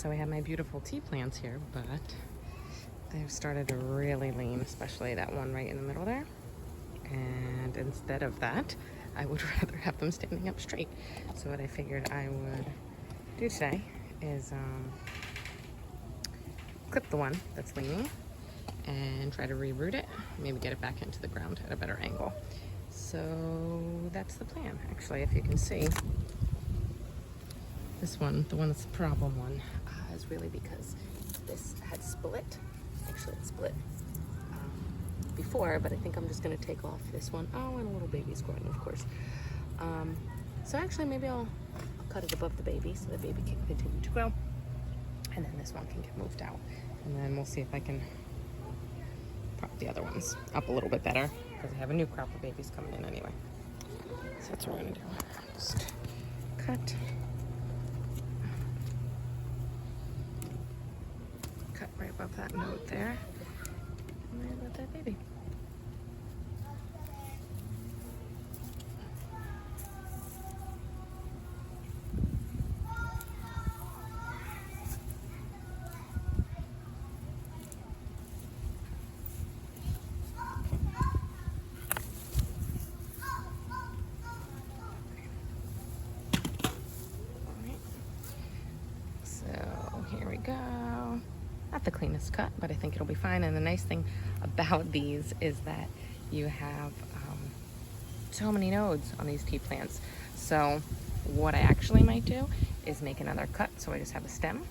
So I have my beautiful tea plants here, but they've started to really lean, especially that one right in the middle there. And instead of that, I would rather have them standing up straight. So what I figured I would do today is clip the one that's leaning and try to reroot it, maybe get it back into the ground at a better angle. So that's the plan. Actually, if you can see, this one, the one that's the problem one, is really because this had split. Actually, it split before, but I think I'm just going to take off this one. Oh, and a little baby's growing, of course. So actually, maybe I'll cut it above the baby so the baby can continue to grow. And then this one can get moved out. And then we'll see if I can prop the other ones up a little bit better, because I have a new crop of babies coming in anyway. So that's what we're going to do. Just cut. Cut right above that note there. And right above that baby. Here we go. Not the cleanest cut, but I think it'll be fine. And the nice thing about these is that you have so many nodes on these tea plants. So what I actually might do is make another cut. So I just have a stem,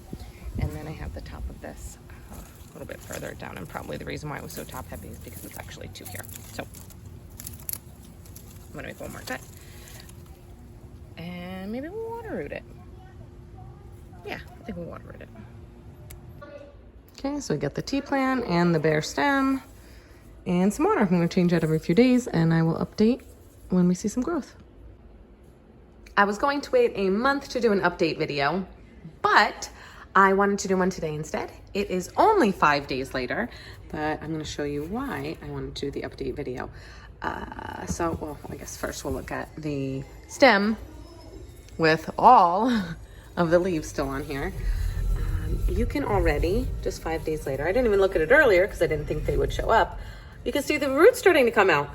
and then I have the top of this a little bit further down. And probably the reason why it was so top heavy is because it's actually two here. So I'm gonna make one more cut, and maybe we'll water root it. Yeah, I think we'll water root it. Okay, so we got the tea plant and the bare stem and some water. I'm going to change that every few days, and I will update when we see some growth. I was going to wait a month to do an update video, but I wanted to do one today instead. It is only 5 days later, but I'm going to show you why I wanted to do the update video. Well, I guess first we'll look at the stem with all of the leaves still on here. You can already, just 5 days later, I didn't even look at it earlier because I didn't think they would show up. You can see the roots starting to come out.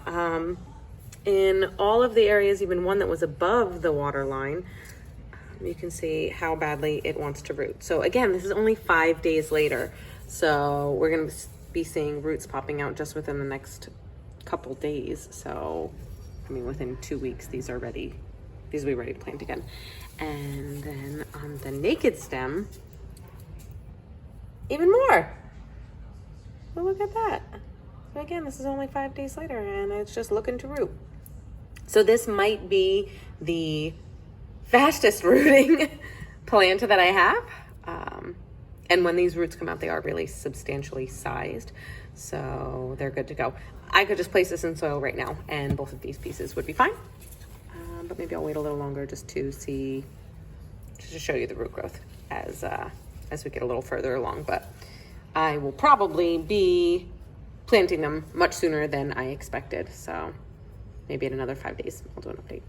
In all of the areas, even one that was above the water line, you can see how badly it wants to root. So again, this is only 5 days later. So we're gonna be seeing roots popping out just within the next couple days. So, I mean, within 2 weeks, these will be ready to plant again. And then on the naked stem, even more. Well, look at that. So again, this is only 5 days later, and it's just looking to root. So this might be the fastest rooting plant that I have. And when these roots come out, they are really substantially sized. So they're good to go. I could just place this in soil right now, and both of these pieces would be fine. But maybe I'll wait a little longer just to show you the root growth as we get a little further along. But I will probably be planting them much sooner than I expected. So maybe in another 5 days, I'll do an update.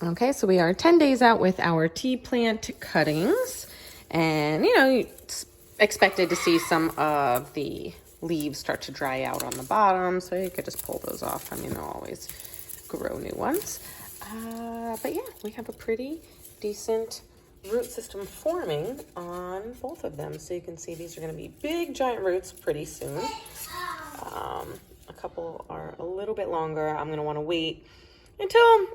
Okay, so we are 10 days out with our tea plant cuttings. And, you expected to see some of the leaves start to dry out on the bottom. So you could just pull those off. I mean, they'll always grow new ones. But yeah, we have a pretty decent root system forming on both of them. So you can see these are going to be big giant roots pretty soon. A couple are a little bit longer. I'm going to want to wait until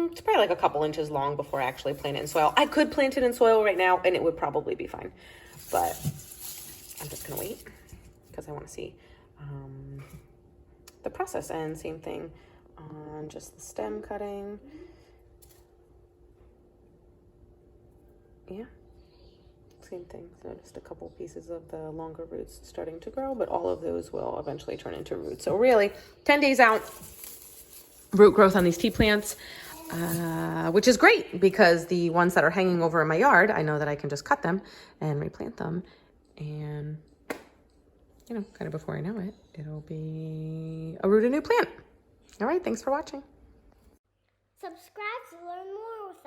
it's probably like a couple inches long before I actually plant it in soil. I could plant it in soil right now and it would probably be fine, but I'm just going to wait because I want to see the process. And same thing on just the stem cutting. Yeah, same thing. So just a couple pieces of the longer roots starting to grow, but all of those will eventually turn into roots. So really 10 days out, root growth on these tea plants, which is great because the ones that are hanging over in my yard, I know that I can just cut them and replant them. And, kind of before I know it, it'll be a rooted new plant. All right, thanks for watching. Subscribe to learn more with us.